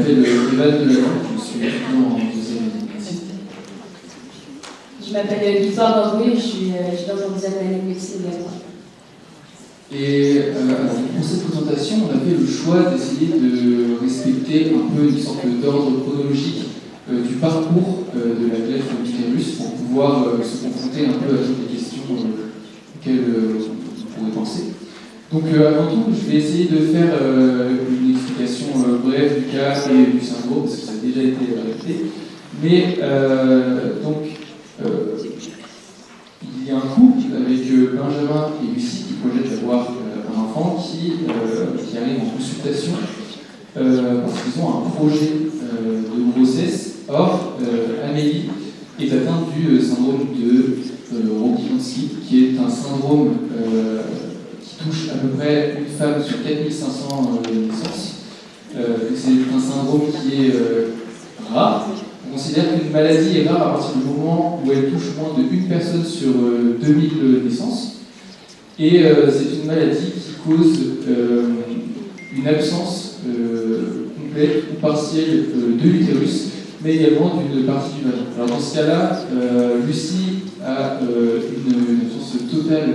m'appelle Evan Delalande, je suis étudiant en deuxième année de médecine. Je m'appelle Victoire Barboué, je suis dans un deuxième année de médecine également. Et pour cette présentation, on a fait le choix d'essayer de respecter un peu une sorte d'ordre chronologique du parcours de la greffe d'utérus pour pouvoir se confronter un peu à toutes les questions auxquelles on pourrait penser. Donc avant tout, je vais essayer de faire une explication brève du cas et du syndrome, parce que ça a déjà été répété. Mais il y a un couple avec Benjamin et Lucie qui projettent d'avoir un enfant qui arrive en consultation parce qu'ils ont un projet de grossesse. Or, Amélie est atteinte du syndrome de Rokitansky, qui est un syndrome qui touche à peu près une femme sur 4500 naissances. C'est un syndrome qui est rare. On considère qu'une maladie est rare à partir du moment où elle touche moins d'une personne sur 2000 naissances. Et c'est une maladie qui cause une absence complète ou partielle de l'utérus, mais également d'une partie du vagin. Alors dans ce cas-là, Lucie a une absence totale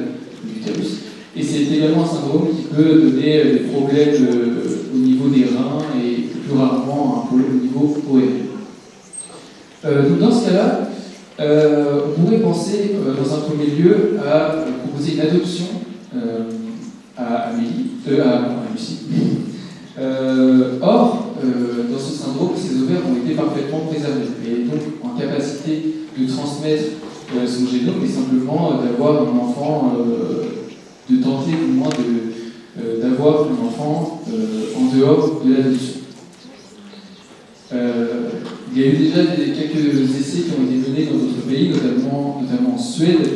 de l'utérus. Et c'est également un syndrome qui peut donner des problèmes au niveau des reins et plus rarement un problème au niveau ORL. Donc dans ce cas-là, on pourrait penser dans un premier lieu à proposer une adoption à Lucie. Or, dans ce syndrome, ses ovaires ont été parfaitement préservés et donc en capacité de transmettre son génome, mais simplement d'avoir un enfant, de tenter au moins d'avoir un enfant en dehors de l'adoption. Il y a eu déjà quelques essais qui ont été menés dans d'autres pays, notamment en Suède,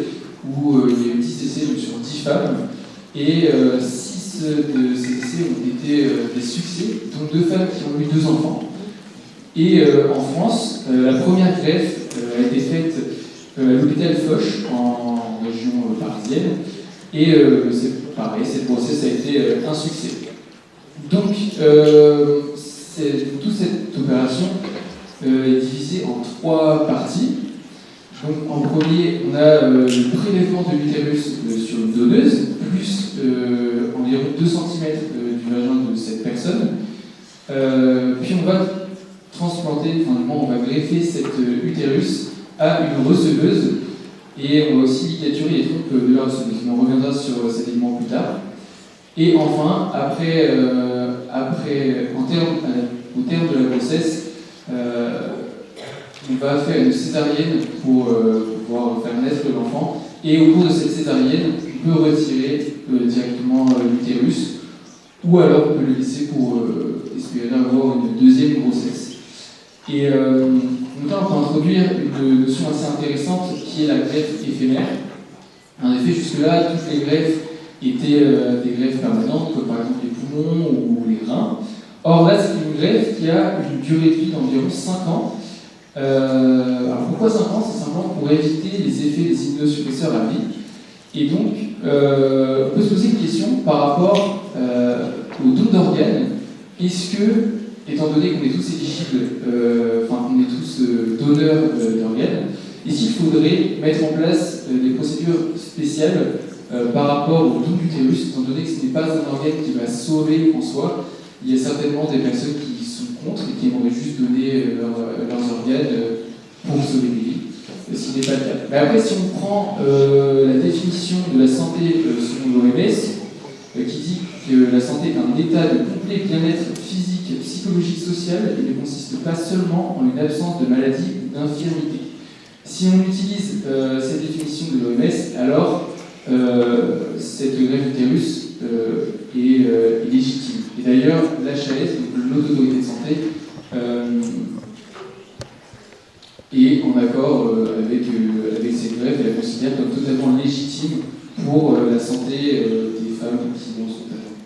où il y a eu 10 essais sur 10 femmes, et 6 de ces essais ont été des succès, donc 2 femmes qui ont eu 2 enfants. Et en France, la première greffe a été faite à l'hôpital Foch, en région parisienne, et c'est pareil, cette grossesse a été un succès. Donc, toute cette opération est divisée en 3 parties. Donc, en premier, on a le prélèvement de l'utérus sur une donneuse, plus environ 2 cm du vagin de cette personne. Puis on va transplanter, finalement, on va greffer cet utérus à une receveuse et on va aussi ligaturer les trompes de la receveuse. On reviendra sur cet élément plus tard. Et enfin, au terme de la grossesse, on va faire une césarienne pour pouvoir faire naître l'enfant. Et au cours de cette césarienne, on peut retirer directement l'utérus, ou alors on peut le laisser pour espérer avoir une deuxième grossesse. Et donc là, on peut introduire une notion assez intéressante qui est la greffe éphémère. En effet, jusque-là, toutes les greffes étaient des greffes permanentes, comme par exemple les poumons ou les reins. Or là, c'est une greffe qui a une durée de vie d'environ 5 ans. Alors pourquoi 5 ans? C'est simplement pour éviter les effets des immunosuppresseurs à vie. Et donc, on peut se poser une question par rapport au don d'organes. Est-ce que, étant donné qu'on est tous éligibles, qu'on est tous donneurs d'organes, est-ce qu'il faudrait mettre en place des procédures spéciales par rapport au don d'utérus, étant donné que ce n'est pas un organe qui va sauver en soi? Il y a certainement des personnes qui sont contre et qui aimeraient juste donner leurs organes pour sauver des vies, ce qui n'est pas le cas. Mais après, si on prend la définition de la santé selon l'OMS, qui dit que la santé est un état de complet bien-être physique, psychologique, social, et ne consiste pas seulement en une absence de maladie ou d'infirmité. Si on utilise cette définition de l'OMS, alors cette greffe d'utérus est légitime. Et d'ailleurs, l'HAS, donc l'Haute Autorité de Santé, est en accord avec cette greffe et la considère comme totalement légitime pour la santé des femmes qui en sont atteintes.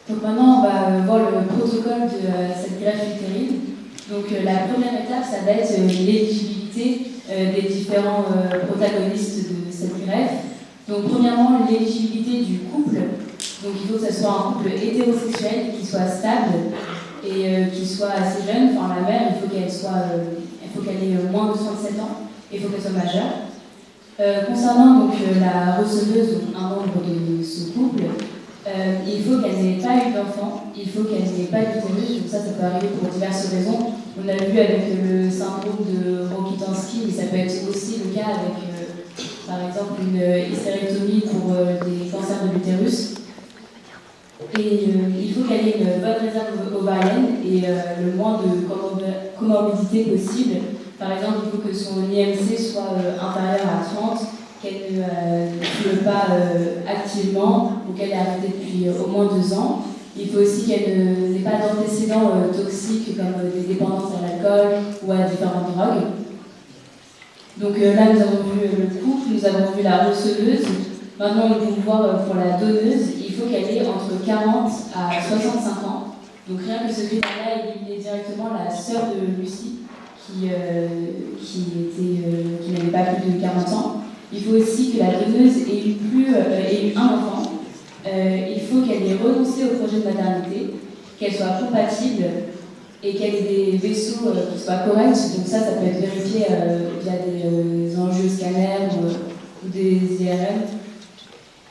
Donc maintenant, on va voir le protocole de cette greffe utérine. Donc la première étape, ça va être l'éligibilité des différents protagonistes de cette greffe. Donc premièrement, l'éligibilité du couple. Donc il faut que ce soit un couple hétérosexuel qui soit stable et qui soit assez jeune. Enfin, la mère, il faut qu'elle ait moins de 37 ans et il faut qu'elle soit majeure. Concernant donc, la receveuse, donc un membre de ce couple, il faut qu'elle n'ait pas eu d'enfant, il faut qu'elle n'ait pas d'utérus, donc ça peut arriver pour diverses raisons. On a vu avec le syndrome de Rokitansky, mais ça peut être aussi le cas avec, par exemple, une hystérectomie pour des cancers de l'utérus. Et il faut qu'elle ait une bonne réserve ovarienne et le moins de comorbidité possible. Par exemple, il faut que son IMC soit inférieur à 30, qu'elle ne fume pas activement ou qu'elle ait arrêté depuis au moins 2 ans. Il faut aussi qu'elle n'ait pas d'antécédents toxiques comme des dépendances à l'alcool ou à différentes drogues. Donc là, nous avons vu le couple, nous avons vu la receveuse. Maintenant, nous pouvons voir pour la donneuse, il faut qu'elle ait entre 40 à 65 ans. Donc rien que ce critère-là, éliminer directement la sœur de Lucie, qui n'avait pas plus de 40 ans. Il faut aussi que la donneuse ait eu un enfant. Il faut qu'elle ait renoncé au projet de maternité, qu'elle soit compatible et qu'elle ait des vaisseaux qui soient corrects. Donc ça peut être vérifié via des angioscanners ou des IRM.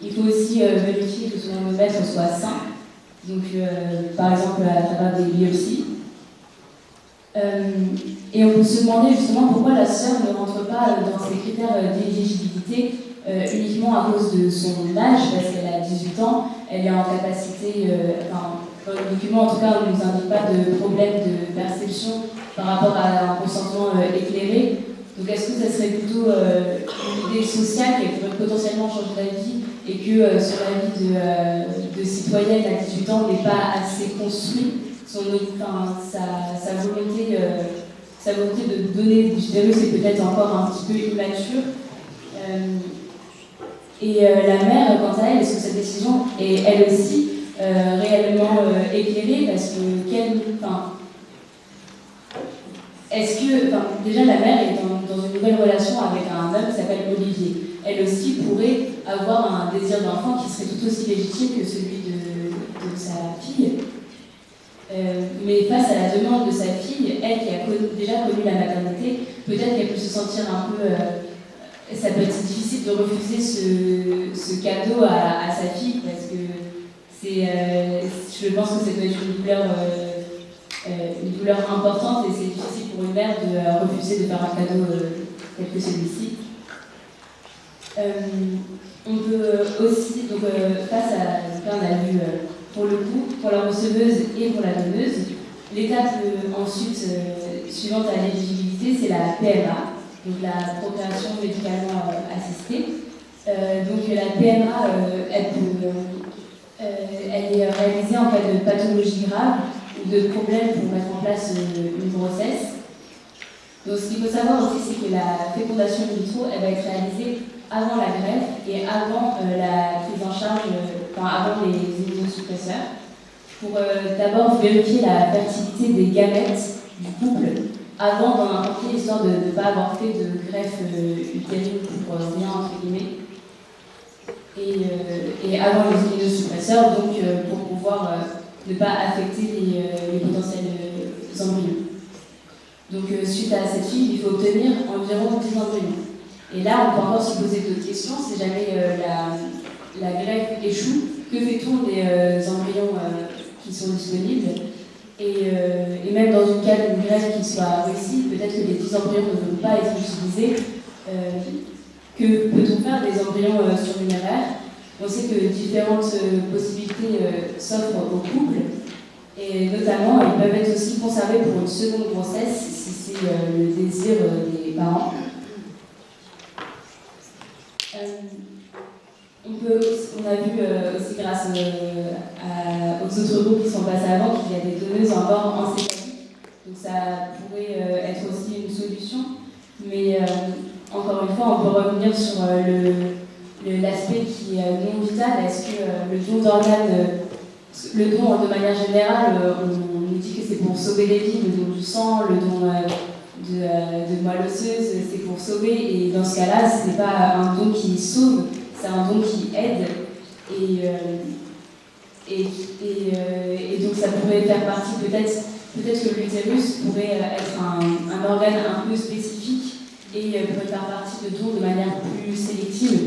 Il faut aussi vérifier que son endomètre soit sain, donc par exemple à travers des biopsies. Et on peut se demander justement pourquoi la sœur ne rentre pas dans ces critères d'éligibilité uniquement à cause de son âge, parce qu'elle a 18 ans, elle est en capacité, dans le document en tout cas on ne nous indique pas de problème de perception par rapport à un consentement éclairé. Donc est-ce que ça serait plutôt une idée sociale qui pourrait potentiellement changer la vie et que sur la vie de citoyenne à 18 ans n'est pas assez construit, sa volonté de donner du utérus est peut-être encore un petit peu immature. La mère, quant à elle, est-ce que cette décision est elle aussi réellement éclairée parce que déjà la mère est dans une nouvelle relation avec un homme qui s'appelle Olivier. Elle aussi pourrait avoir un désir d'enfant qui serait tout aussi légitime que celui de sa fille. Mais face à la demande de sa fille, elle qui a déjà connu la maternité, peut-être qu'elle peut se sentir un peu... ça peut être difficile de refuser ce cadeau à sa fille parce que je pense que ça doit être une douleur importante et c'est difficile pour une mère de refuser de faire un cadeau tel que celui-ci. On peut aussi, donc face à, on a vu pour le coup, pour la receveuse et pour la donneuse, l'étape ensuite suivante à l'éligibilité, c'est la PMA, donc la procréation médicalement assistée. Donc la PMA, elle est réalisée en cas de pathologie grave ou de problème pour mettre en place une grossesse. Donc ce qu'il faut savoir aussi, c'est que la fécondation in vitro, elle va être réalisée avant la greffe et avant la prise en charge, avant les immunosuppresseurs, pour d'abord vérifier la fertilité des gamètes du couple avant d'en importer, histoire de ne pas avoir fait de greffe utérine pour rien, entre guillemets. Et avant les immunosuppresseurs, donc pour pouvoir ne pas affecter les potentiels embryons. Donc suite à cette fille, il faut obtenir environ 10 embryons. Et là, on peut encore se poser d'autres questions. Si jamais la greffe échoue, que fait-on des embryons qui sont disponibles et même dans une cas d'une greffe qui soit réussie, peut-être que les 10 embryons ne vont pas être utilisés. Que peut-on faire des embryons surnuméraires? On sait que différentes possibilités s'offrent au couple. Et notamment, ils peuvent être aussi conservés pour une seconde grossesse si c'est le désir des parents. On a vu aussi grâce aux autres groupes qui sont passés avant qu'il y a des donneuses encore encéphaliques. Donc ça pourrait être aussi une solution. Mais encore une fois, on peut revenir sur l'aspect qui est non vital. Est-ce que le don d'organes, le don de manière générale, on nous dit que c'est pour sauver des vies, le don du sang, le don de moelle osseuse, c'est pour sauver. Et dans ce cas-là, ce n'est pas un don qui sauve, c'est un don qui aide. Et donc ça pourrait faire partie, peut-être que l'utérus pourrait être un organe un peu spécifique et pourrait faire partie de don de manière plus sélective.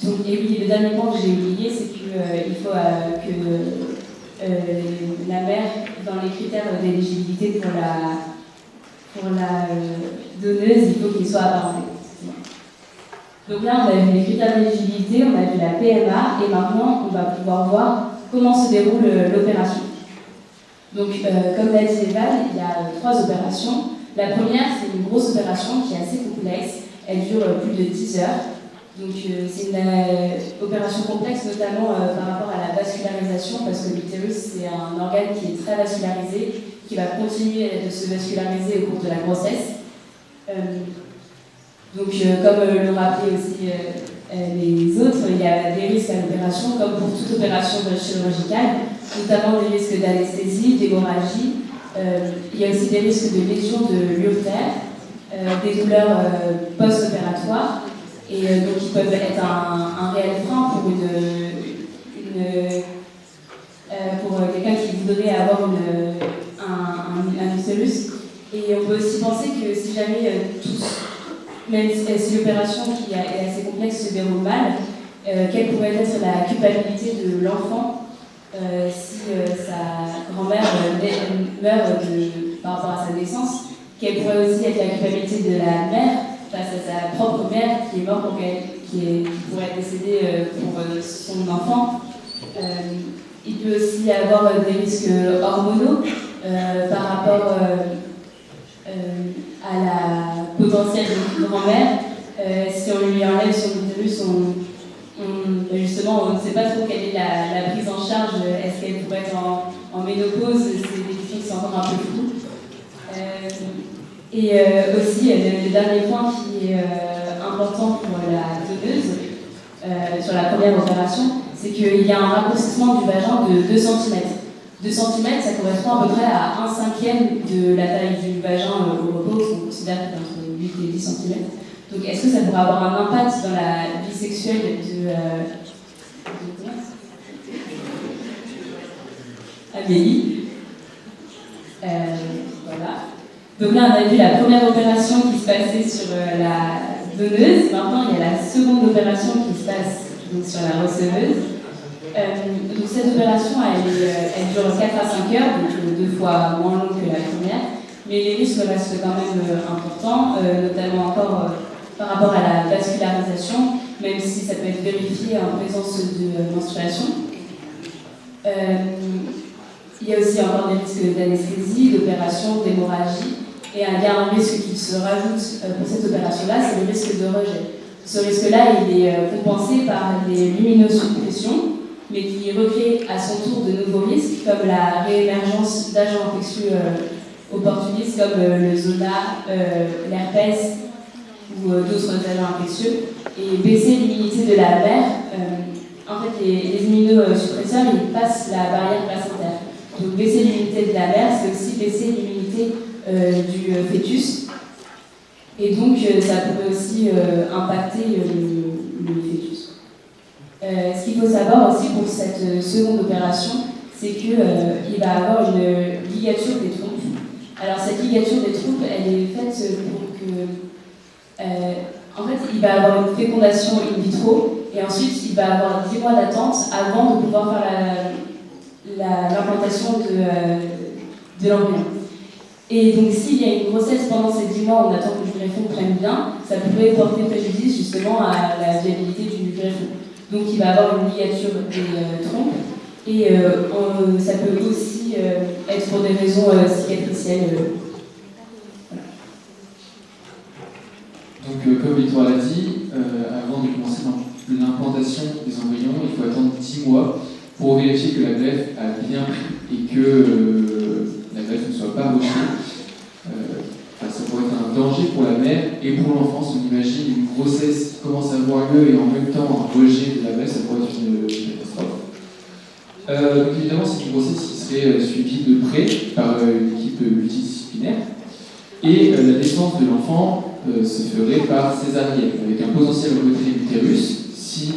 Donc, et oui, le dernier point que j'ai oublié, c'est qu'il faut que la mère, dans les critères d'éligibilité pour la donneuse, il faut qu'il soit apparenté. Donc là, on a vu les critères d'éligibilité, on a vu la PMA, et maintenant, on va pouvoir voir comment se déroule l'opération. Donc, comme l'a dit Eval, il y a 3 opérations. La première, c'est une grosse opération qui est assez complexe. Elle dure plus de 10 heures. Donc, c'est une opération complexe, notamment par rapport à la vascularisation, parce que l'utérus, c'est un organe qui est très vascularisé, qui va continuer de se vasculariser au cours de la grossesse. Donc, comme le rappelaient aussi les autres, il y a des risques à l'opération, comme pour toute opération chirurgicale, notamment des risques d'anesthésie, d'hémorragie. Il y a aussi des risques de lésions de l'urétère, des douleurs post-opératoires, et donc ils peuvent être un réel frein pour pour quelqu'un qui voudrait avoir un utérus. Et on peut aussi penser que si jamais même si l'opération qui est assez complexe se déroule mal, quelle pourrait être la culpabilité de l'enfant si sa grand-mère meurt par rapport à sa naissance, quelle pourrait aussi être la culpabilité de la mère face à sa propre mère qui est morte qui pourrait être décédée pour son enfant. Il peut aussi y avoir des risques hormonaux par rapport à la potentielle grand-mère. Si on lui enlève son utérus, justement, on ne sait pas trop quelle est la prise en charge. Est-ce qu'elle pourrait être en ménopause? C'est des questions qui sont encore un peu floues. Et aussi, le dernier point qui est important pour la donneuse, sur la première opération, c'est qu'il y a un raccourcissement du vagin de 2 cm. 2 cm, ça correspond à peu près à 1/5 de la taille du vagin au repos, qu'on considère entre 8 et 10 cm. Donc, est-ce que ça pourrait avoir un impact dans la vie sexuelle Amélie? Voilà. Donc là, on a vu la première opération qui se passait sur la donneuse. Maintenant, il y a la seconde opération qui se passe donc, sur la receveuse. Donc cette opération, elle dure 4 à 5 heures, donc 2 fois moins longue que la première. Mais les risques restent quand même importants, notamment encore par rapport à la vascularisation, même si ça peut être vérifié en présence de menstruation. Il y a aussi encore des risques d'anesthésie, d'opération, d'hémorragie. Et il y a un risque qui se rajoute pour cette opération-là, c'est le risque de rejet. Ce risque-là, il est compensé par des luminosuppressions, mais qui recrée à son tour de nouveaux risques, comme la réémergence d'agents infectieux opportunistes, comme le zona, l'herpès ou d'autres agents infectieux, et baisser l'immunité de la mère. En fait, les immunosuppresseurs, ils passent la barrière placentaire. Donc baisser l'immunité de la mère, c'est aussi baisser l'immunité du fœtus. Et donc, ça peut aussi impacter le fœtus. Ce qu'il faut savoir aussi pour cette seconde opération, c'est qu'il va avoir une ligature des trompes. Alors, cette ligature des trompes, elle est faite pour que... en fait, il va avoir une fécondation in vitro, et ensuite, il va avoir 10 mois d'attente avant de pouvoir faire l'implantation de l'embryon. Et donc, s'il y a une grossesse pendant ces 10 mois, on attend que le greffon prenne bien, ça pourrait porter préjudice justement à la viabilité du greffon. Donc, il va avoir une ligature des trompes, et ça peut aussi être pour des raisons cicatricielles. Voilà. Donc, comme Victoire l'a dit, avant de commencer l'implantation des embryons, il faut attendre 10 mois pour vérifier que la greffe a bien pris et que la greffe ne soit pas rejetée. Ça pourrait être un danger pour la mère et pour l'enfant. Si on imagine une grossesse qui commence à avoir lieu et en même temps un rejet de la greffe, ça pourrait être une catastrophe. Donc évidemment, c'est une grossesse qui serait suivie de près par une équipe multidisciplinaire. Et la naissance de l'enfant se ferait par césarienne, avec un potentiel retrait de l'utérus si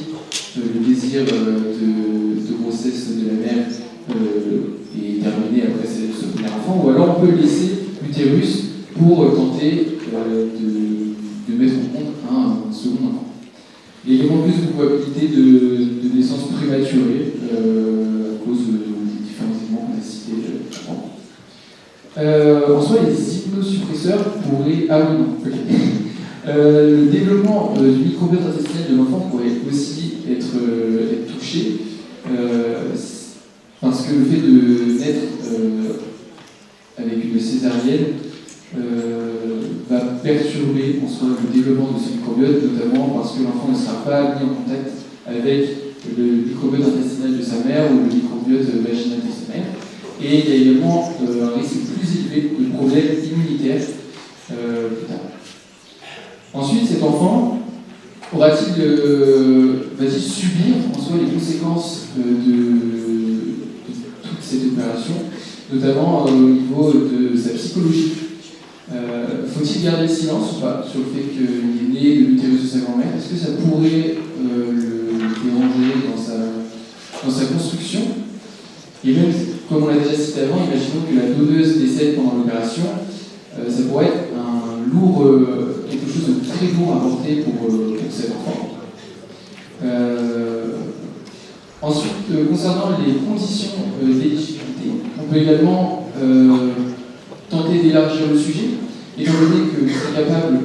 le désir de grossesse de la mère est terminé après ce premier enfant, ou alors on peut laisser l'utérus pour tenter de mettre au monde un second enfant. Il y a également plus de probabilité de naissance prématurée à cause des différents éléments qu'on a cités avant. En soi, les immunosuppresseurs pourraient... Ah oui, non, ok. Le développement du microbiote intestinal de l'enfant pourrait aussi être touché parce que le fait de naître avec une césarienne va perturber en soi le développement de ce microbiote, notamment parce que l'enfant ne sera pas mis en contact avec le microbiote intestinal de sa mère ou le microbiote vaginal de sa mère. Et il y a également un risque plus élevé de problèmes immunitaires plus tard. Ensuite, cet enfant va-t-il subir en soi les conséquences de toute cette opération, notamment au niveau de sa psychologie? Faut-il garder le silence ou pas sur le fait qu'il est né de l'utérus de sa grand-mère? Est-ce que ça pourrait le déranger dans sa construction? Et même, comme on l'a déjà cité avant, imaginons que la donneuse décède pendant l'opération, ça pourrait être quelque chose de très lourd à porter pour cet enfant. Ensuite, concernant les conditions d'éligibilité, on peut également tenter d'élargir le sujet, étant donné que nous sommes capables,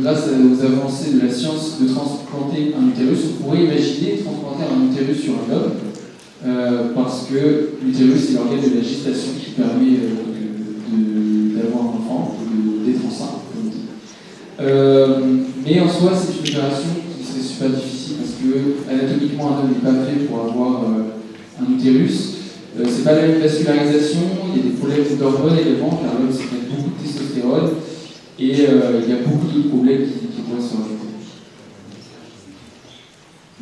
grâce aux avancées de la science, de transplanter un utérus. On pourrait imaginer transplanter un utérus sur un homme, parce que l'utérus est l'organe de la gestation qui permet d'avoir un enfant, d'être enceinte, comme on dit. Mais en soi, c'est une opération qui serait super difficile parce que anatomiquement, un homme n'est pas fait pour avoir un utérus. C'est pas la même vascularisation, il y a des problèmes d'hormones également, car l'homme sécrète beaucoup de testostérone, et il y a beaucoup d'autres problèmes qui pourraient se rajouter.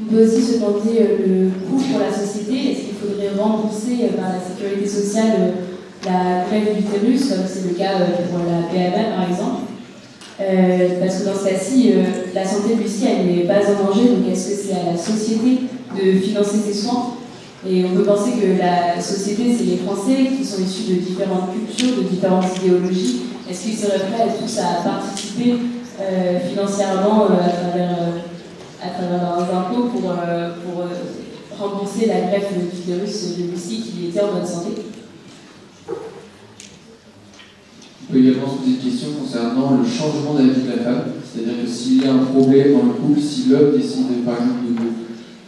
On peut aussi se demander le coût pour la société. Est-ce qu'il faudrait rembourser par la sécurité sociale la greffe d'utérus, comme c'est le cas pour la PMA par exemple? Parce que dans ce cas-ci, la santé de Lucie, elle n'est pas en danger, donc est-ce que c'est à la société de financer ses soins? Et on peut penser que la société, c'est les Français qui sont issus de différentes cultures, de différentes idéologies. Est-ce qu'ils seraient prêts tous à participer financièrement à travers leurs impôts pour rembourser la greffe d'utérus de Lucie qui était en bonne santé? On peut également se poser une question concernant le changement d'avis de la femme, c'est-à-dire que s'il y a un problème dans le couple, si l'homme décide par exemple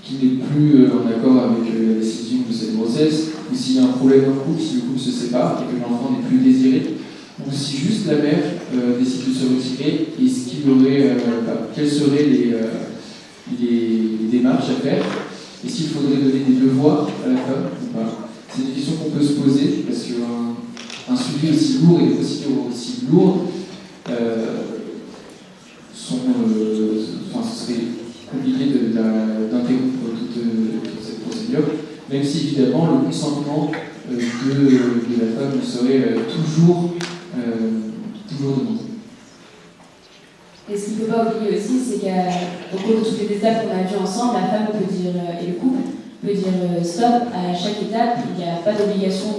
qu'il n'est plus en accord avec la décision de cette grossesse, ou s'il y a un problème dans le couple, si le couple se sépare et que l'enfant n'est plus désiré, ou si juste la mère décide de se retirer, quelles seraient les démarches à faire? Est-ce qu'il faudrait donner des devoirs à la femme ou pas? C'est une question qu'on peut se poser, parce qu'un suivi aussi lourd et des procédures aussi lourdes ce serait compliqué d'interrompre toute cette procédure, même si évidemment le consentement de la femme serait toujours demandé. Et ce qu'il ne faut pas oublier aussi, c'est qu'au cours de toutes les étapes qu'on a vues ensemble, la femme peut dire, et le couple peut dire stop à chaque étape. Il n'y a pas d'obligation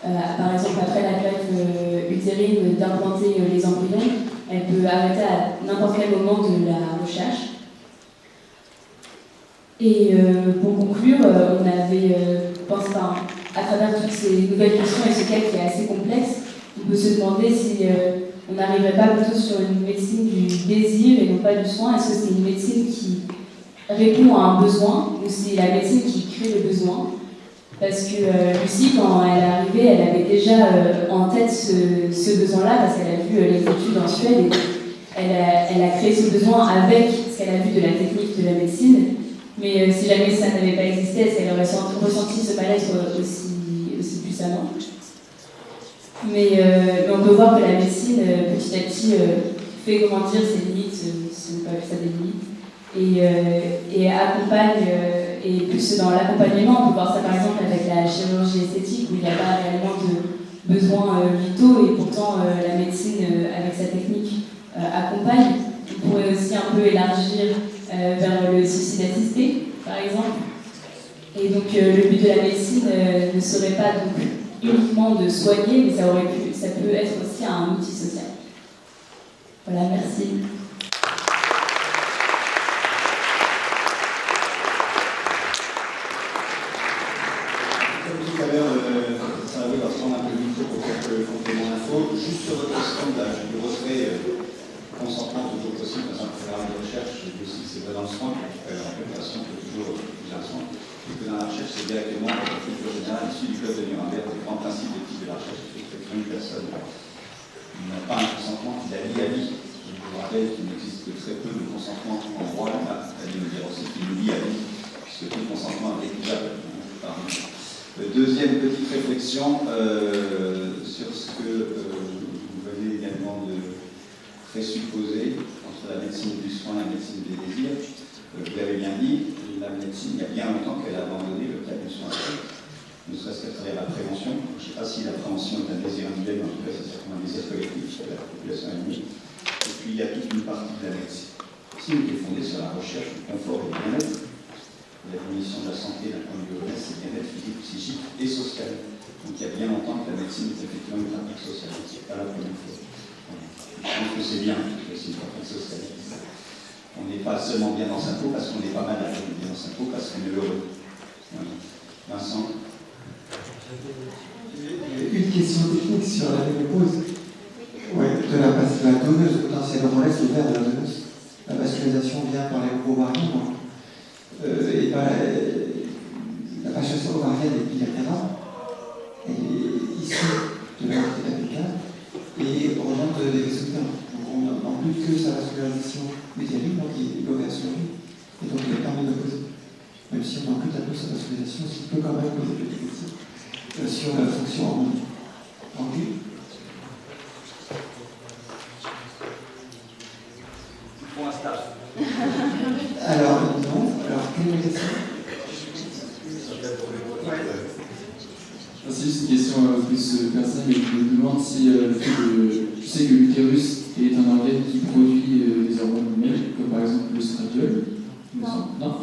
par exemple après la greffe utérine, d'implanter les embryons. Elle peut arrêter à n'importe quel moment de la recherche. Et pour conclure, on avait pensé, à travers toutes ces nouvelles questions et ce cas qui est assez complexe, on peut se demander si on n'arriverait pas plutôt sur une médecine du désir et non pas du soin. Est-ce que c'est une médecine qui répond à un besoin ou c'est la médecine qui crée le besoin? Parce que Lucie, quand elle est arrivée, elle avait déjà en tête ce besoin-là, parce qu'elle a vu les études en Suède, et elle a créé ce besoin avec ce qu'elle a vu de la technique de la médecine. Mais si jamais ça n'avait pas existé, est-ce qu'elle aurait ressenti ce mal-être aussi puissamment? Mais on peut voir que la médecine, petit à petit, fait grandir ses limites, si on peut appeler ça des limites, et accompagne, et plus dans l'accompagnement. On peut voir ça par exemple avec la chirurgie esthétique, où il n'y a pas réellement de besoins vitaux, et pourtant la médecine, avec sa technique, accompagne. On pourrait aussi un peu élargir vers le suicide assisté, par le but de la médecine ne serait pas donc uniquement de soigner, mais ça peut être aussi un outil social. Voilà, merci. Comme tout à l'heure, ça va prendre un peu de micro pour quelques compléments d'infos. Juste sur votre question du retrait consentement toujours possible dans un programme de recherche, je dis aussi que c'est pas dans le soin, en préparation, il faut toujours utiliser un soin, et que dans la recherche, c'est directement la culture générale issue du code de Nuremberg, le grand principe d'éthique de la recherche, c'est qu'une personne n'a pas un consentement qui la lie à vie. Je vous rappelle qu'il n'existe que très peu de consentement en droit, là, à nous dire aussi qu'il nous lie à vie, puisque tout consentement est équitable. Deuxième petite réflexion sur ce que vous venez également de présupposer entre la médecine du soin et la médecine des désirs. Vous l'avez bien dit, la médecine, il y a bien longtemps qu'elle a abandonné le cadre du soin, ne serait-ce qu'à travers la prévention. Je ne sais pas si la prévention est un désir individuel, mais en tout cas c'est certainement un désir collectif chez la population ennemie. Et puis il y a toute une partie de la médecine qui est fondée sur la recherche du confort et du bien-être. La définition de la santé d'un point de vue c'est le bien-être physique, psychique et social. Donc il y a bien longtemps que la médecine est effectivement une pratique sociale. Ce n'est pas la première fois. Je pense que c'est bien que c'est une pratique sociale. On n'est pas seulement bien dans sa peau parce qu'on n'est pas malade, on est bien dans sa peau parce qu'on est heureux. Voilà. Vincent. Une question technique sur la ménopause. Ouais, de la donneuse potentielle, on laisse ouvert de la donneuse. La vascularisation vient par les ovarien. Et par la passation ovarienne et bilatérale, elle est issue de la montée apicale et on remonte des vaisseaux internes. Donc on n'en plus que sa vascularisation utérine, donc l'ovaire survit, et donc il permet de poser. Même si on ampute un peu sa vascularisation, ce qui peut quand même poser des questions sur la fonction en vue. Pour un stage. Alors, non. Alors, quelle est la question? C'est juste une question plus personnelle, mais je me demande si le fait de. Je sais que l'utérus est un organe qui produit des hormones humaines, comme par exemple le stradiol. Non.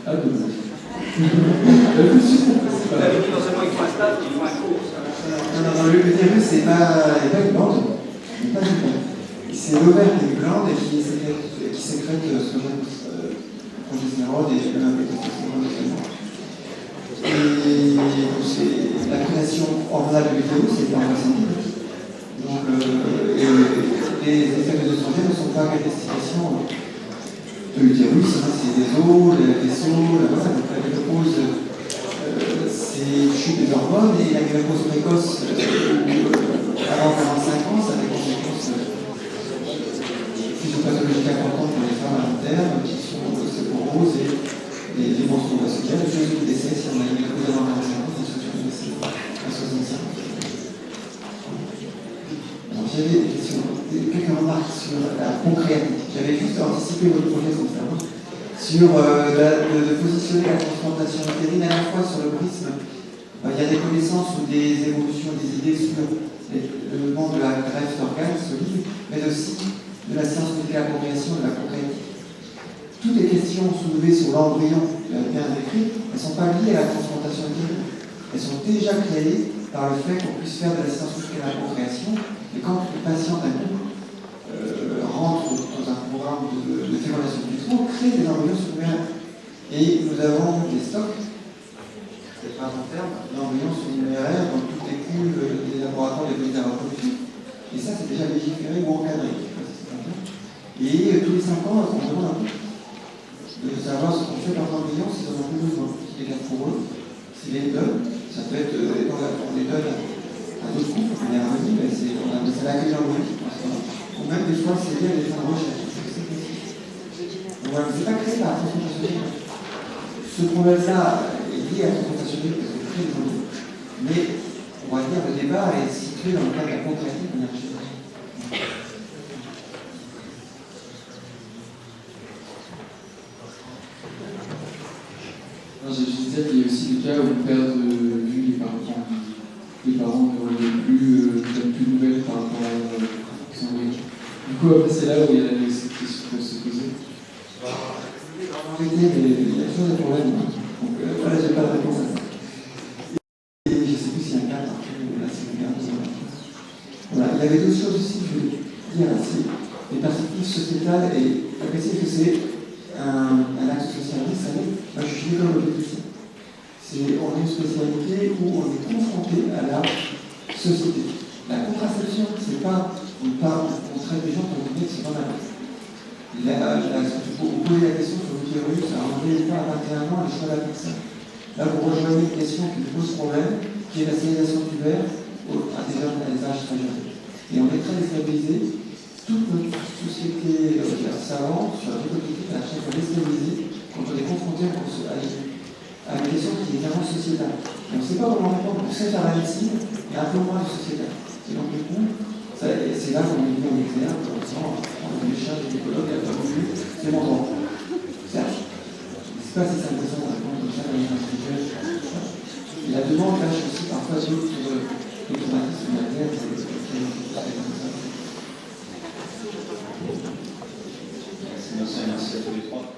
Ah, dommage. Vous avez dit non seulement il faut un stage, il faut un cours. Non, l'utérus, c'est pas une glande. C'est pas une glande. C'est l'ovaire d'une glande qui sécrète ce qu'on appelle progestérone et le testostérone également. Et la création hormonale de l'utérus, c'est pas possible. Donc, les effets de l'œstrogène ne sont pas qu'à destination de l'utérus, c'est des os, des vaisseaux, donc la ménopause, c'est une chute des hormones, et la ménopause précoce, avant 45 ans, ça a des conséquences physiopathologiques importantes pour les femmes à long terme, qui sont l'ostéoporose et les menstrues vasculaires, les choses qui décès, si on a une ménopause avant 45 ans, c'est une décès à 65 ans. J'avais quelques remarques sur la procréatique. J'avais juste anticipé votre projet sur de positionner la transplantation utérine à la fois sur le prisme. Il y a des connaissances ou des évolutions, des idées sur le monde de la greffe d'organes solides, mais aussi de la science médicale de la procréation et de la procréatique. Toutes les questions soulevées sur l'embryon bien décrites, elles ne sont pas liées à la transplantation utérine. Elles sont déjà créées par le fait qu'on puisse faire de la science médicale de la procréation. Et quand le patient d'un couple rentre dans un programme de fécondation in vitro, on crée des embryons surnuméraires. Et nous avons des stocks, c'est pas un terme, d'embryons surnuméraires dans toutes les cuves des laboratoires des unités reproductives. Et ça, c'est déjà légiféré ou encadré. Et tous les 5 ans, on demande un peu de savoir ce qu'on fait leurs embryons, s'ils en ont plus besoin, s'ils les gardent pour eux, s'ils les donnent. Ça peut être, on les donne à d'autres couples, on est revenu, mais on a l'accueil d'embryon. Ou même des fois, c'est lié à des fins de recherche. Donc voilà, c'est pas créé par la transplantation utérine. Ce problème-là est lié à la transplantation utérine parce qu'on crée des embryons. Mais on va dire le débat est situé dans le cadre de la procréatique de manière générale. Je disais qu'il y a aussi des cas où on perd de vue les parents ne reviennent plus, donnent plus de nouvelles par rapport à son embryon. Du coup, après, c'est là où il y a cette question qui peut se poser. Mais il y a toujours des problèmes. Donc voilà, il y avait d'autres choses aussi, je veux dire, c'est les perspectives sociétales et apprécier que c'est un acte socialiste. Vous savez, moi je suis économiste. On a une spécialité où on est confronté à la société. La contraception, c'est pas, on traite des gens pour vous dire que c'est pas mal. Vous posez la question sur l'utérus, à enlever pas à 21 ans le choix de la personne. Là, vous rejoignez une question qui pose problème, qui est la stérilisation tubaire à des âges très jeunes. Et on est très déstabilisé. Toute notre société savante sur la reproductive, elle a chaque fois déstabilisé quand on est confronté à une question qui est vraiment sociétale. Et on ne sait pas comment répondre. On sait faire la médecine, mais un peu moins de sociétal. Et donc, du coup, c'est là qu'on est venu en exergue, en disant, on est des chats, des écologues, il n'y a pas voulu, c'est mon droit. Certes, je ne sais pas si ça me façon de répondre comme ça dans les intellectuels. Et la demande lâche aussi parfois d'autres traumatismes de la guerre, Merci à tous les trois.